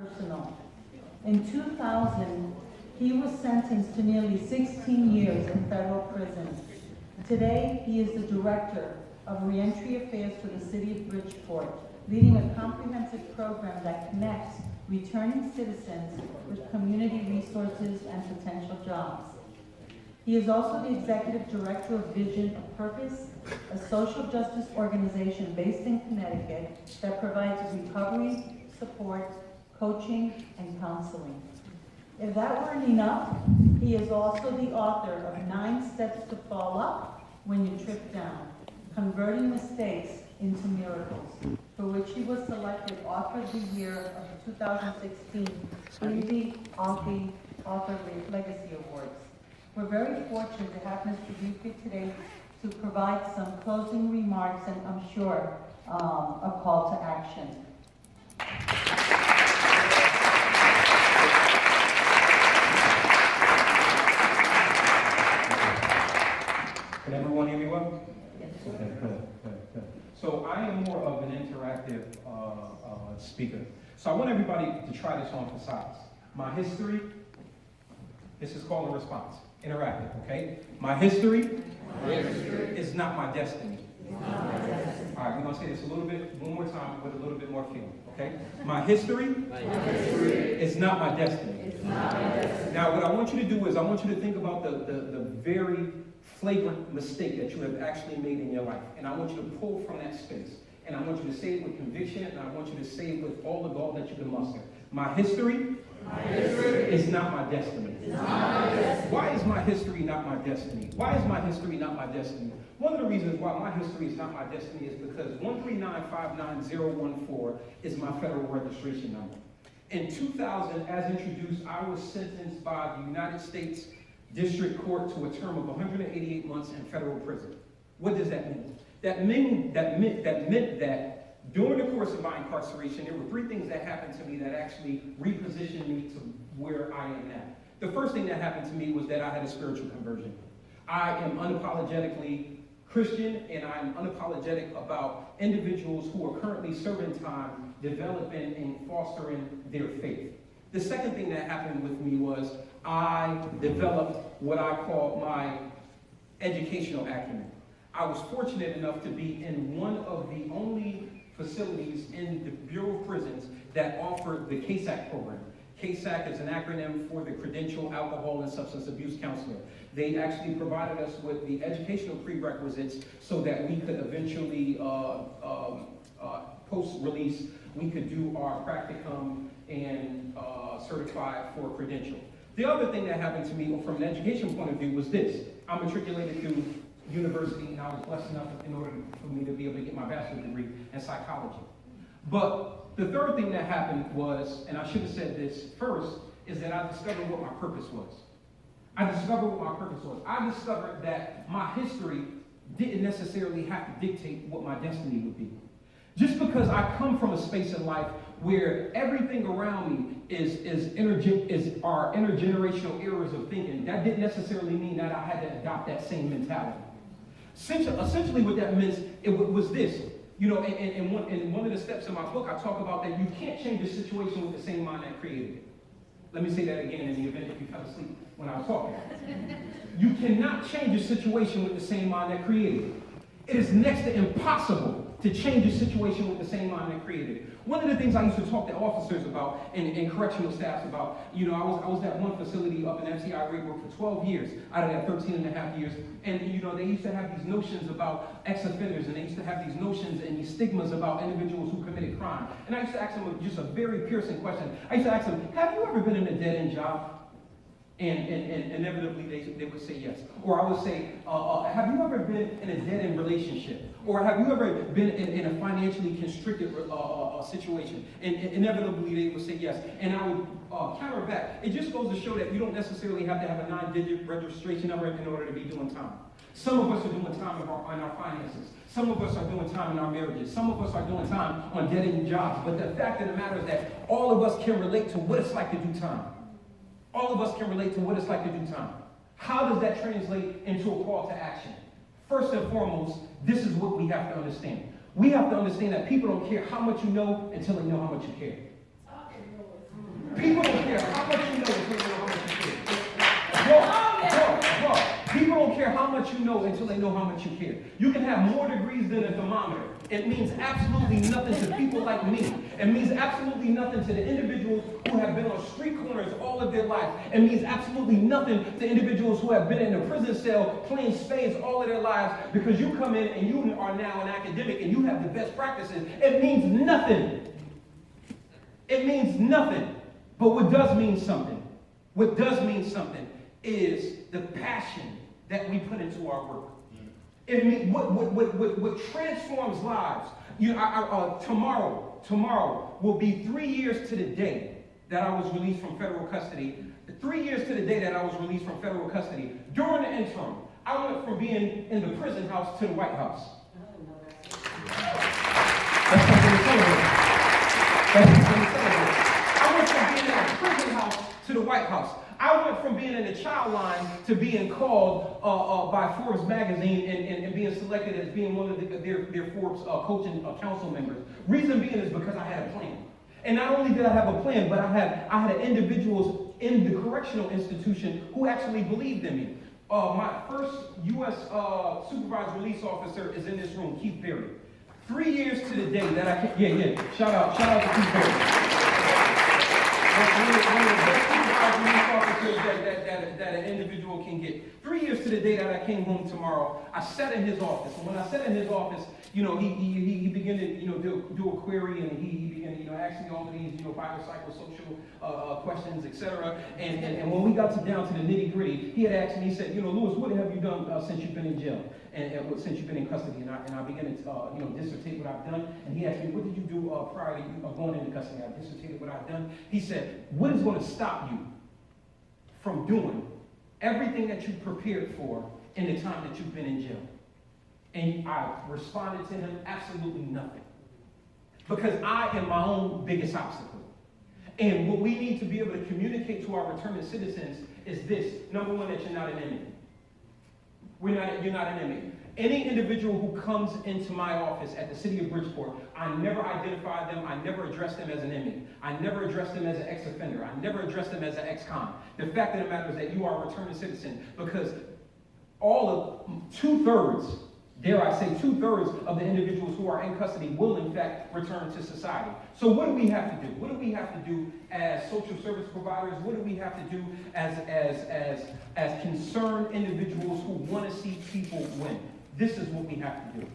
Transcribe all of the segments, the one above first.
personal. In 2000, he was sentenced to nearly 16 years in federal prison. Today, he is the director of ReEntry Affairs for the City of Bridgeport, leading a comprehensive program that connects returning citizens with community resources and potential jobs. He is also the executive director of Vision of Purpose, a social justice organization based in Connecticut that provides recovery, support, coaching, and counseling. If that weren't enough, he is also the author of 9 Steps to Fall Up When You Trip Down, Converting Mistakes into Miracles, for which he was selected Author of the Year of the 2016 Breezy Author Legacy Awards. We're very fortunate to have Mr. Duke today to provide some closing remarks and I'm sure a call to action. Can everyone hear me well? Yes. Okay, good. So I am more of an interactive speaker. So I want everybody to try this on for size. My history, this is called a response. Interactive, okay? My history is not my destiny. All right, we're going to say this one more time with a little bit more feeling, okay? My history is not my destiny. Now, what I want you to do is I want you to think about the very flagrant mistake that you have actually made in your life. And I want you to pull from that space. And I want you to say it with conviction, and I want you to say it with all the gall that you can muster. My history is not my destiny. Why is my history not my destiny? Why is my history not my destiny? One of the reasons why my history is not my destiny is because 139599014 is my federal registration number. In 2000, as introduced, I was sentenced by the United States District Court to a term of 188 months in federal prison. What does that mean? That meant that during the course of my incarceration, there were 3 things that happened to me that actually repositioned me to where I am now. The first thing that happened to me was that I had a spiritual conversion. I am unapologetically Christian, and I'm unapologetic about individuals who are currently serving time, developing and fostering their faith. The second thing that happened with me was I developed what I call my educational acumen. I was fortunate enough to be in one of the only facilities in the Bureau of Prisons that offered the KSAC program. KSAC is an acronym for the Credential Alcohol and Substance Abuse Counselor. They actually provided us with the educational prerequisites so that we could eventually, post-release, we could do our practicum and certify for a credential. The other thing that happened to me from an education point of view was this. I'm matriculated through university, and I was blessed enough in order for me to be able to get my bachelor's degree in psychology. But the third thing that happened was, and I should have said this first, is that I discovered what my purpose was. I discovered that my history didn't necessarily have to dictate what my destiny would be. Just because I come from a space in life where everything around me is our intergenerational eras of thinking, that didn't necessarily mean that I had to adopt that same mentality. Essentially what that meant, it was this. You know, in one of the steps in my book, I talk about that you can't change a situation with the same mind that created it. Let me say that again in the event if you fell asleep when I was talking. You cannot change a situation with the same mind that created it. It is next to impossible to change a situation with the same mind that created it. One of the things I used to talk to officers about and correctional staffs about, you know, I was at one facility up in MCI Raybrook for 12 years out of that 13 and a half years. And, you know, they used to have these notions about ex-offenders, and they used to have these notions and these stigmas about individuals who committed crime. And I used to ask them just a very piercing question. I used to ask them, have you ever been in a dead-end job? And inevitably they would say yes. Or I would say, have you ever been in a dead-end relationship? Or have you ever been in a financially constricted situation? And inevitably they would say yes. And I would counter back. It just goes to show that you don't necessarily have to have a 9-digit registration number in order to be doing time. Some of us are doing time in our finances. Some of us are doing time in our marriages. Some of us are doing time on dead-end jobs. But the fact of the matter is that all of us can relate to what it's like to do time. All of us can relate to what it's like to do time. How does that translate into a call to action? First and foremost, this is what we have to understand. We have to understand that people don't care how much you know until they know how much you care. much you know until they know how much you care. You can have more degrees than a thermometer. It means absolutely nothing to people like me. It means absolutely nothing to the individuals who have been on street corners all of their life. It means absolutely nothing to individuals who have been in a prison cell playing spades all of their lives because you come in and you are now an academic and you have the best practices. It means nothing. It means nothing. But what does mean something is the passion that we put into our work. It means what transforms lives. Tomorrow will be 3 years to the day that I was released from federal custody. 3 years to the day that I was released from federal custody. During the interim, I went from being in the prison house to the White House. That's something to celebrate. I went from being in a prison house to the White House. I went from being in the child line to being called by Forbes magazine and being selected as being one of their Forbes coaching council members. Reason being is because I had a plan. And not only did I have a plan, but I had individuals in the correctional institution who actually believed in me. My first U.S. supervised release officer is in this room, Keith Perry. 3 years to the day that I came, shout out to Keith Perry. One of the best supervised release officers that an individual can get. 3 years to the day that I came home tomorrow, I sat in his office. And when I sat in his office, he began to do a query, and he began to ask me all of these biopsychosocial questions, etc. And when we got down to the nitty gritty, he had asked me, he said, Lewis, what have you done since you've been in jail and since you've been in custody? And I began to dissertate what I've done. And he asked me, what did you do prior to you going into custody? I dissertated what I've done. He said, what is going to stop you from doing everything that you prepared for in the time that you've been in jail? And I responded to him, absolutely nothing. Because I am my own biggest obstacle. And what we need to be able to communicate to our returning citizens is this. Number one, that you're not an enemy. You're not an enemy. Any individual who comes into my office at the city of Bridgeport, I never identify them. I never address them as an enemy. I never address them as an ex-offender. I never address them as an ex-con. The fact of the matter is that you are a returning citizen because two-thirds of the individuals who are in custody will in fact return to society. So what do we have to do? What do we have to do as social service providers? What do we have to do as concerned individuals who want to see people win? This is what we have to do.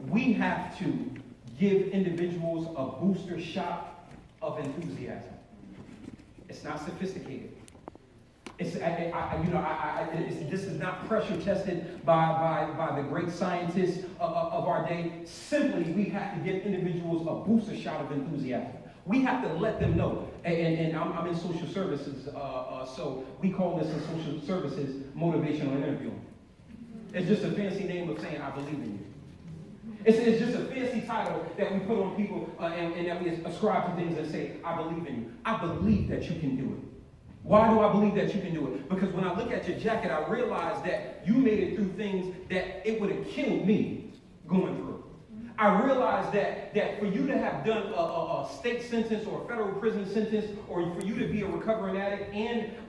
We have to give individuals a booster shot of enthusiasm. It's not sophisticated. This is not pressure tested by the great scientists of our day. Simply, we have to give individuals a booster shot of enthusiasm. We have to let them know. And I'm in social services, so we call this in social services motivational interviewing. It's just a fancy name of saying, I believe in you. It's just a fancy title that we put on people and that we ascribe to things and say, I believe in you. I believe that you can do it. Why do I believe that you can do it? Because when I look at your jacket, I realize that you made it through things that it would have killed me going through. I realize that for you to have done a state sentence or a federal prison sentence, or for you to be a recovering addict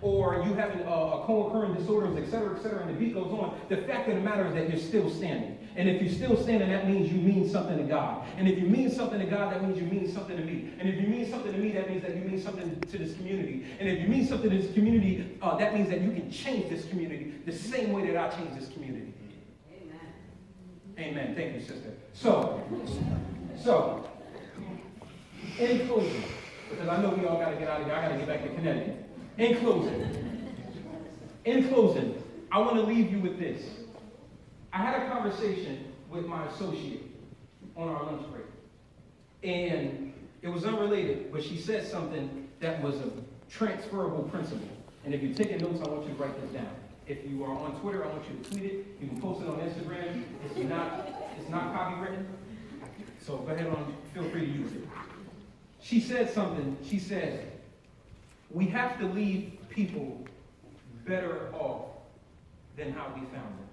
or you having a co-occurring disorders, et cetera, and the beat goes on, the fact of the matter is that you're still standing. And if you're still standing, that means you mean something to God. And if you mean something to God, that means you mean something to me. And if you mean something to me, that means that you mean something to this community. And if you mean something to this community, that means that you can change this community the same way that I changed this community. Amen. Thank you, sister. So, in closing, because I know we all got to get out of here. I got to get back to Connecticut. In closing, I want to leave you with this. I had a conversation with my associate on our lunch break. And it was unrelated, but she said something that was a transferable principle. And if you're taking notes, I want you to write this down. If you are on Twitter, I want you to tweet it. You can post it on Instagram. It's not copywritten. So go ahead on, feel free to use it. She said something. She said, we have to leave people better off than how we found them.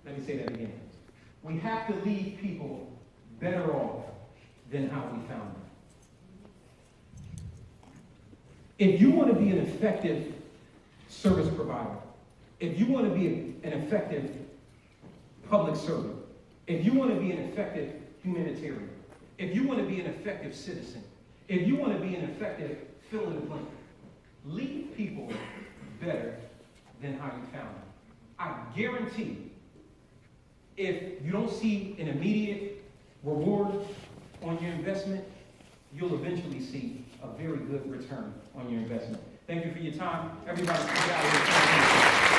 Let me say that again. We have to leave people better off than how we found them. If you want to be an effective service provider, If you want to be an effective public servant, if you want to be an effective humanitarian, if you want to be an effective citizen, if you want to be an effective fill in the blank, leave people better than how you found them. I guarantee if you don't see an immediate reward on your investment, you'll eventually see a very good return on your investment. Thank you for your time. Everybody,